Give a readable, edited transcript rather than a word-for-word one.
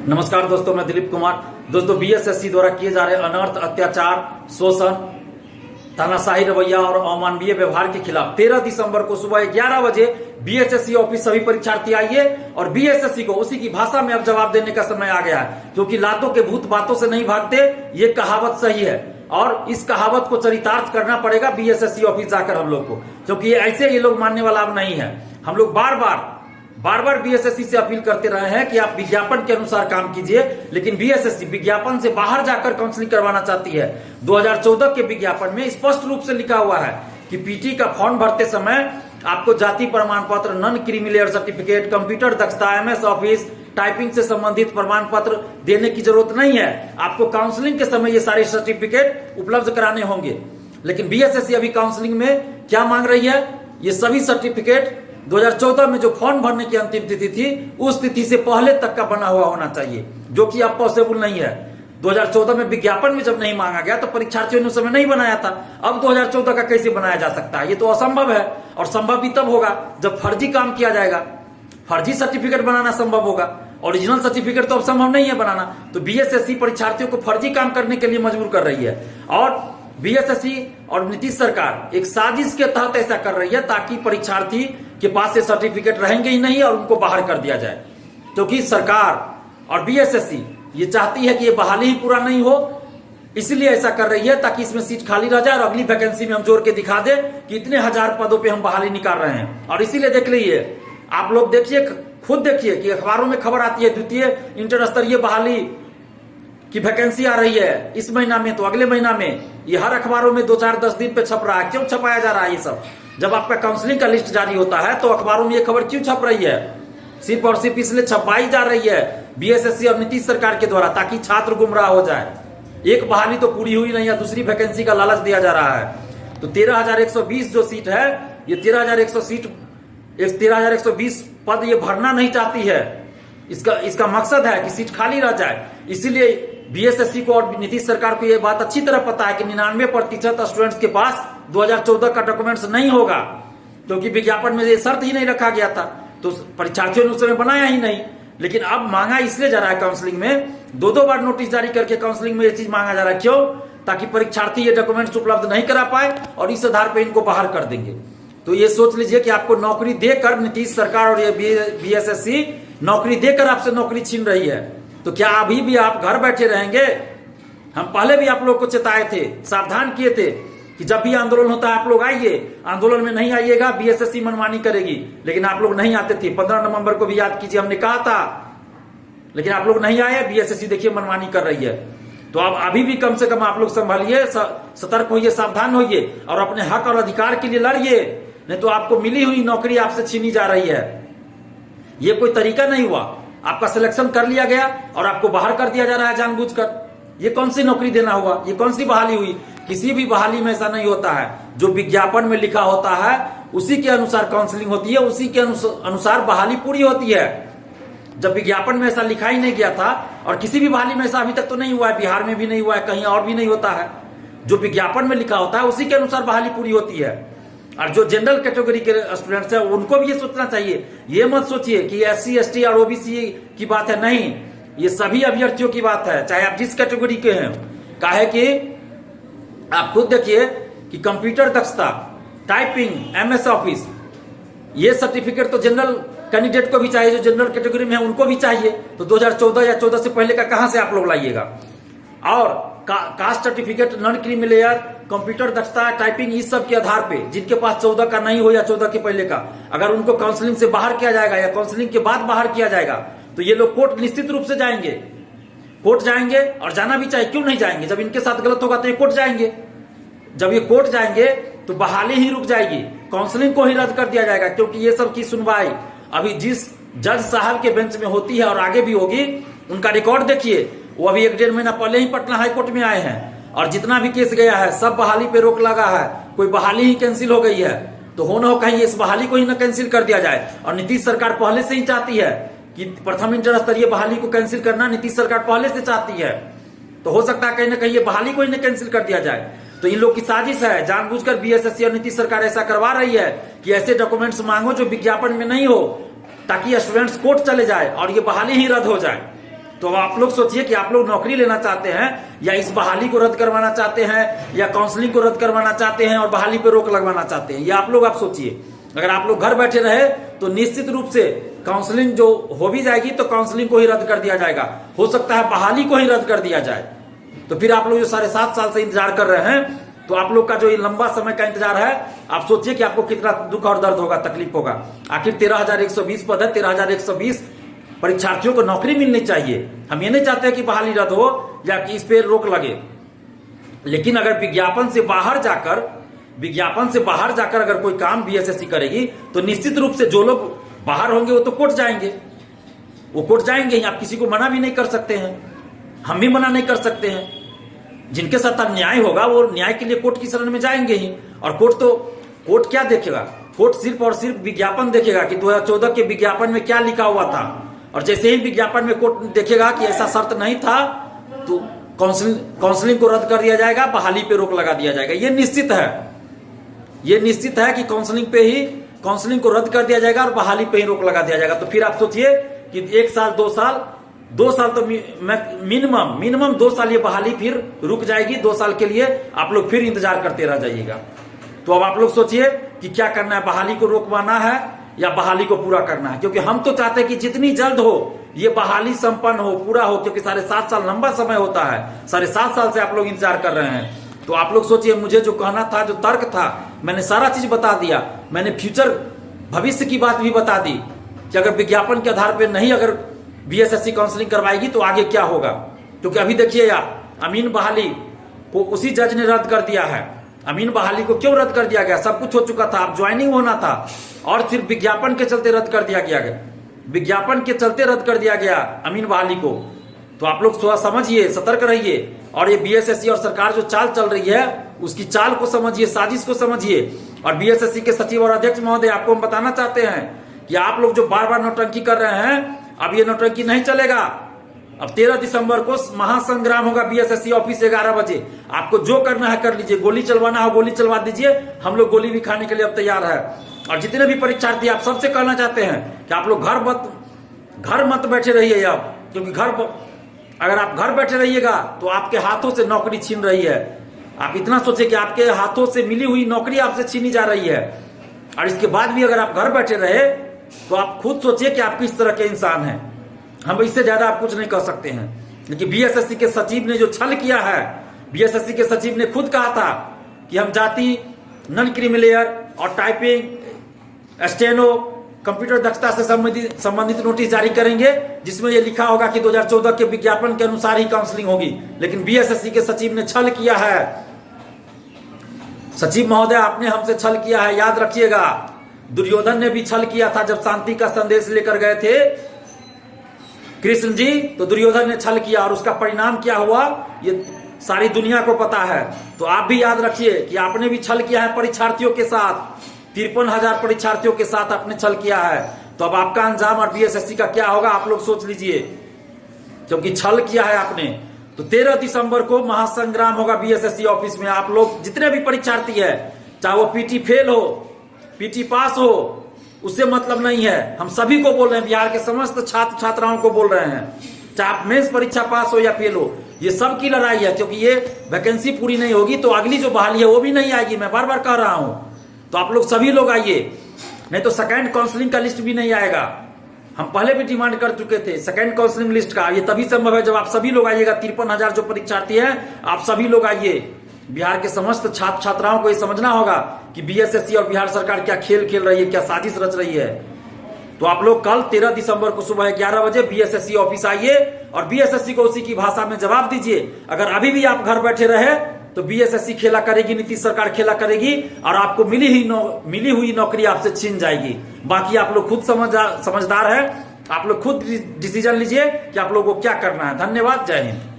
नमस्कार दोस्तों, मैं दिलीप कुमार। दोस्तों, बीएसएससी द्वारा किए जा रहे अनर्थ, अत्याचार, शोषण, तानाशाही रवैया और अमानवीय व्यवहार के खिलाफ 13 दिसंबर को सुबह 11 बजे बीएसएससी ऑफिस सभी परीक्षार्थी आइए और बीएसएससी को उसी की भाषा में अब जवाब देने का समय आ गया है, क्योंकि लातों के भूत बातों से नहीं भागते, ये कहावत सही है और इस कहावत को चरितार्थ करना पड़ेगा बीएसएससी ऑफिस जाकर हम लोग को, क्योंकि ये लोग मानने वाला अब नहीं है। हम लोग बार बार बीएसएससी से अपील करते रहे हैं कि आप विज्ञापन के अनुसार काम कीजिए, लेकिन बीएसएससी विज्ञापन से बाहर जाकर काउंसलिंग करवाना चाहती है। 2014 के विज्ञापन में स्पष्ट रूप से लिखा हुआ है कि पीटी का फॉर्म भरते समय आपको जाति प्रमाण पत्र, नॉन क्रीमी सर्टिफिकेट, कंप्यूटर दक्षता, एमएस ऑफिस, टाइपिंग से संबंधित प्रमाण पत्र देने की जरूरत नहीं है। आपको काउंसलिंग के समय ये सारे सर्टिफिकेट उपलब्ध कराने होंगे। लेकिन बीएसएससी अभी काउंसलिंग में क्या मांग रही है? ये सभी सर्टिफिकेट 2014 में जो फॉर्म भरने की अंतिम तिथि थी, उस तिथि से पहले तक का बना हुआ होना चाहिए, जो कि अब पॉसिबल नहीं है। 2014 में विज्ञापन में जब नहीं मांगा गया तो परीक्षार्थियों ने उस समय नहीं बनाया था। अब 2014 का कैसे बनाया जा सकता है? ये तो असंभव है, और संभव भी तब होगा जब फर्जी काम किया जाएगा। फर्जी सर्टिफिकेट बनाना संभव होगा, ओरिजिनल सर्टिफिकेट तो अब संभव नहीं है बनाना। तो बीएसएससी परीक्षार्थियों को फर्जी काम करने के लिए मजबूर कर रही है, और बीएसएससी और नीतीश सरकार एक साजिश के तहत ऐसा कर रही है ताकि परीक्षार्थी के पास ये सर्टिफिकेट रहेंगे ही नहीं और उनको बाहर कर दिया जाए। क्योंकि सरकार और बीएसएससी ये चाहती है कि ये बहाली ही पूरा नहीं हो, इसलिए ऐसा कर रही है ताकि इसमें सीट खाली रह जाए और अगली वैकेंसी में हम जोड़ के दिखा दे कि इतने हजार पदों पे हम बहाली निकाल रहे हैं। और इसीलिए देख लीजिए, आप लोग देखिए, खुद देखिए कि अखबारों में खबर आती है द्वितीय इंटर स्तरीय बहाली की वैकेंसी आ रही है इस महीना में, तो अगले महीना में। ये हर अखबारों में 2-4-10 दिन पे छप रहा है। क्यों छपाया जा रहा है ये सब? जब आपका काउंसलिंग का लिस्ट जारी होता है तो अखबारों में ये खबर क्यों छप रही है? सिर्फ और सिर्फ इसलिए छपाई जा रही है बीएसएससी और नीतीश सरकार के द्वारा, ताकि छात्र गुमराह हो जाए। एक बहाली तो पूरी हुई नहीं है, दूसरी वैकेंसी का लालच दिया जा रहा है। तो 13,120 जो सीट है, ये 13,120 पद ये भरना नहीं चाहती है। इसका मकसद है कि सीट खाली रह जाए। इसीलिए बीएसएससी को और नीतीश सरकार को यह बात अच्छी तरह पता है कि 99% स्टूडेंट्स के पास 2014 का डॉक्यूमेंट्स नहीं होगा, क्योंकि विज्ञापन में ये शर्त ही नहीं रखा गया था, तो परीक्षार्थियों ने उस समय बनाया ही नहीं। लेकिन अब मांगा इसलिए जा रहा है काउंसलिंग में, 2 बार नोटिस जारी करके काउंसलिंग में ये चीज मांगा जा रहा है। क्यों? ताकि परीक्षार्थी ये डॉक्यूमेंट्स उपलब्ध नहीं करा पाए और इस आधार पर इनको बाहर कर देंगे। तो ये सोच लीजिए कि आपको नौकरी देकर नीतीश सरकार और ये बीएसएससी नौकरी देकर आपसे नौकरी छीन रही है। तो क्या अभी भी आप घर बैठे रहेंगे? हम पहले भी आप लोग को चेताए थे, सावधान किए थे कि जब भी आंदोलन होता है आप लोग आइए, आंदोलन में नहीं आइएगा बीएसएससी मनमानी करेगी। लेकिन आप लोग नहीं आते थे। 15 नवंबर को भी याद कीजिए, हमने कहा था, लेकिन आप लोग नहीं आए। बीएसएससी देखिए मनमानी कर रही है। तो अब अभी भी कम से कम आप लोग संभालिए, सतर्क होइए, सावधान होइए और अपने हक और अधिकार के लिए लड़िए, नहीं तो आपको मिली हुई नौकरी आपसे छीनी जा रही है। ये कोई तरीका नहीं हुआ। आपका सिलेक्शन कर लिया गया और आपको बाहर कर दिया जा रहा है जानबूझकर। ये कौन सी नौकरी देना हुआ? ये कौन सी बहाली हुई? किसी भी बहाली में ऐसा नहीं होता है। जो विज्ञापन में लिखा होता है उसी के अनुसार काउंसलिंग होती है, उसी के अनुसार बहाली पूरी होती है। जब विज्ञापन में ऐसा लिखा ही नहीं गया था, और किसी भी बहाली में ऐसा अभी तक तो नहीं हुआ है, बिहार में भी नहीं हुआ है, कहीं और भी नहीं होता है। जो विज्ञापन में लिखा होता है उसी के अनुसार बहाली पूरी होती है। और जो जनरल कैटेगरी के स्टूडेंट्स हैं उनको भी ये सोचना चाहिए। ये मत सोचिए कि एससी, एसटी और ओबीसी की बात है, नहीं, ये सभी अभ्यर्थियों की बात है, चाहे आप जिस कैटेगरी के हैं। काहे कि आप खुद देखिए कि कंप्यूटर दक्षता, टाइपिंग, एमएस ऑफिस, ये सर्टिफिकेट तो जनरल कैंडिडेट को भी चाहिए, जो जनरल कैटेगरी में है उनको भी चाहिए। तो 2014 या 14 से पहले का कहां से आप लोग लाइएगा? और caste certificate, non creamy layer, computer दक्षता, टाइपिंग, इस सब के आधार पे जिनके पास 14 का नहीं हो या 14 के पहले का, अगर उनको काउंसलिंग से बाहर किया जाएगा या काउंसलिंग के बाद बाहर किया जाएगा तो ये लोग कोर्ट निश्चित रूप से जाएंगे। कोर्ट जाएंगे और जाना भी चाहिए। क्यों नहीं जाएंगे? जब इनके साथ गलत होगा तो ये कोर्ट जाएंगे। जब ये कोर्ट जाएंगे तो बहाली ही रुक जाएगी, काउंसलिंग को ही रद्द कर दिया जाएगा। क्योंकि ये सब की सुनवाई अभी जिस जज साहब के बेंच में होती है और आगे भी होगी, उनका रिकॉर्ड देखिए। वो अभी 1-1.5 महीना पहले ही पटना हाईकोर्ट में आए हैं और जितना भी केस गया है सब बहाली पे रोक लगा है। कोई बहाली ही कैंसिल हो गई है, तो हो ना हो कहीं इस बहाली को ही ना कैंसिल कर दिया जाए। और नीतीश सरकार पहले से ही चाहती है कि प्रथम इंटर स्तरीय बहाली को कैंसिल करना नीतीश सरकार पहले से चाहती है। तो हो सकता है कहीं ना कहीं ये बहाली को ही ना कैंसिल कर दिया जाए। तो इन लोग की साजिश है, जानबूझकर बीएसएससी और नीतीश सरकार ऐसा करवा रही है कि ऐसे डॉक्यूमेंट्स मांगो जो विज्ञापन में नहीं हो, ताकि स्टूडेंट्स कोर्ट चले जाए और ये बहाली ही रद्द हो जाए। तो अब आप लोग सोचिए कि आप लोग नौकरी लेना चाहते हैं या इस बहाली को रद्द करवाना चाहते हैं या काउंसलिंग को रद्द करवाना चाहते हैं और बहाली पे रोक लगवाना चाहते हैं, ये आप लोग सोचिए। अगर आप लोग घर बैठे रहे तो निश्चित रूप से काउंसलिंग जो हो भी जाएगी तो काउंसलिंग को ही रद्द कर दिया जाएगा, हो सकता है बहाली को ही रद्द कर दिया जाए। तो फिर आप लोग जो 7.5 साल से इंतजार कर रहे हैं, तो आप लोग का जो ये लंबा समय का इंतजार है, आप सोचिए कि आपको कितना दुख और दर्द होगा, तकलीफ होगा। आखिर 13,120 पद है, 13,120 परीक्षार्थियों को नौकरी मिलनी चाहिए। हम ये नहीं चाहते कि बहाली रद्द हो या कि इस पे रोक लगे, लेकिन अगर विज्ञापन से बाहर जाकर अगर कोई काम बीएसएससी करेगी तो निश्चित रूप से जो लोग बाहर होंगे वो तो कोर्ट जाएंगे, वो कोर्ट जाएंगे ही। आप किसी को मना भी नहीं कर सकते हैं, हम भी मना नहीं कर सकते हैं। जिनके साथ अन्याय होगा वो न्याय के लिए कोर्ट की शरण में जाएंगे ही। और कोर्ट क्या देखेगा? कोर्ट सिर्फ और सिर्फ विज्ञापन देखेगा कि 2014 के विज्ञापन में क्या लिखा हुआ था, और जैसे ही विज्ञापन में कोर्ट देखेगा कि ऐसा शर्त नहीं था तो काउंसलिंग को रद्द कर दिया जाएगा, बहाली पे रोक लगा दिया जाएगा। ये निश्चित है कि काउंसलिंग को रद्द कर दिया जाएगा और बहाली पे ही रोक लगा दिया जाएगा। तो फिर आप सोचिए कि 1 साल 2 साल तो मिनिमम 2 साल ये बहाली फिर रुक जाएगी। 2 साल के लिए आप लोग फिर इंतजार करते रह जाइएगा। तो अब आप लोग सोचिए कि क्या करना है, बहाली को रोकवाना है या बहाली को पूरा करना है। क्योंकि हम तो चाहते हैं कि जितनी जल्द हो ये बहाली संपन्न हो, पूरा हो, क्योंकि 7.5 साल लंबा समय होता है। 7.5 साल से आप लोग इंतजार कर रहे हैं। तो आप लोग सोचिए, मुझे जो कहना था, जो तर्क था, मैंने सारा चीज बता दिया। मैंने भविष्य की बात भी बता दी कि अगर विज्ञापन के आधार पर नहीं अगर बीएसएससी काउंसलिंग करवाएगी तो आगे क्या होगा। क्योंकि अभी देखिए आप, अमीन बहाली को उसी जज ने रद्द कर दिया है। अमीन बहाली को क्यों रद्द कर दिया गया? सब कुछ हो चुका था, अब ज्वाइनिंग होना था और सिर्फ विज्ञापन के चलते रद्द कर दिया गया। विज्ञापन के चलते रद्द कर दिया गया अमीन बहाली को। तो आप लोग थोड़ा समझिए, सतर्क रहिए। और ये बीएसएससी और सरकार जो चाल चल रही है उसकी चाल को समझिए, साजिश को समझिए। और बीएसएससी के सचिव और अध्यक्ष महोदय, आपको हम बताना चाहते हैं कि आप लोग जो बार बार नौटंकी कर रहे हैं, अब ये नौटंकी नहीं चलेगा। अब 13 दिसंबर को महासंग्राम होगा बीएसएससी ऑफिस से 11 बजे। आपको जो करना है कर लीजिए, गोली चलवाना हो गोली चलवा दीजिए, हम लोग गोली भी खाने के लिए अब तैयार है। और जितने भी परीक्षार्थी, आप सबसे कहना चाहते हैं कि आप लोग घर मत बैठे रहिए अब, क्योंकि अगर आप घर बैठे रहिएगा तो आपके हाथों से नौकरी छीन रही है। आप इतना सोचिए कि आपके हाथों से मिली हुई नौकरी आपसे छीनी जा रही है। और इसके बाद भी अगर आप घर बैठे रहे तो आप खुद सोचिए कि आप किस तरह के इंसान हैं। हम इससे ज्यादा आप कुछ नहीं कर सकते हैं। लेकिन बीएसएससी के सचिव ने जो छल किया है, बीएसएससी के सचिव ने खुद कहा था कि हम जाति, नॉन क्रीमिलेयर और टाइपिंग, स्टेनो, कंप्यूटर दक्षता से संबंधित नोटिस जारी करेंगे, जिसमें यह लिखा होगा कि 2014 के विज्ञापन के अनुसार ही काउंसलिंग होगी। लेकिन बीएसएससी के सचिव ने छल किया है। सचिव महोदय, आपने हमसे छल किया है, याद रखिएगा। दुर्योधन ने भी छल किया था जब शांति का संदेश लेकर गए थे कृष्ण जी, तो दुर्योधन ने छल किया और उसका परिणाम क्या हुआ ये सारी दुनिया को पता है। तो आप भी याद रखिए कि आपने भी छल किया है परीक्षार्थियों के साथ, 53,000 परीक्षार्थियों के साथ आपने छल किया है। तो अब आपका अंजाम और बीएसएससी का क्या होगा आप लोग सोच लीजिए, क्योंकि छल किया है आपने। तो 13 दिसंबर को महासंग्राम होगा बीएसएससी ऑफिस में। आप लोग जितने भी परीक्षार्थी है, चाहे वो पीटी फेल हो, पीटी पास हो, उससे मतलब नहीं है। हम सभी को बोल रहे हैं, बिहार के समस्त छात्र छात्राओं को बोल रहे हैं, चाहे आप मेंस परीक्षा पास हो या फेल हो, ये सब की लड़ाई है। क्योंकि ये वैकेंसी पूरी नहीं होगी तो अगली जो बहाली है वो भी नहीं आएगी। मैं बार बार कह रहा हूं। तो आप लोग सभी लोग आइए, नहीं तो सेकंड काउंसलिंग का लिस्ट भी नहीं आएगा। हम पहले भी डिमांड कर चुके थे सेकंड काउंसलिंग लिस्ट का। ये तभी संभव है जब आप सभी लोग आइएगा। 53,000 जो परीक्षार्थी हैं, आप सभी लोग आइए। बिहार के समस्त छात्र छात्राओं को ये समझना होगा कि बीएसएससी और बिहार सरकार क्या खेल खेल रही है, क्या साजिश रच रही है। तो आप लोग कल 13 दिसंबर को सुबह 11 बजे बीएसएससी ऑफिस आइए और बीएसएससी को उसी की भाषा में जवाब दीजिए। अगर अभी भी आप घर बैठे रहे तो बीएसएससी खेला करेगी, नीतीश सरकार खेला करेगी और आपको मिली हुई नौकरी आपसे छीन जाएगी। बाकी आप लोग खुद समझदार है, आप लोग खुद डिसीजन लीजिए कि आप लोगों को क्या करना है। धन्यवाद, जय हिंद।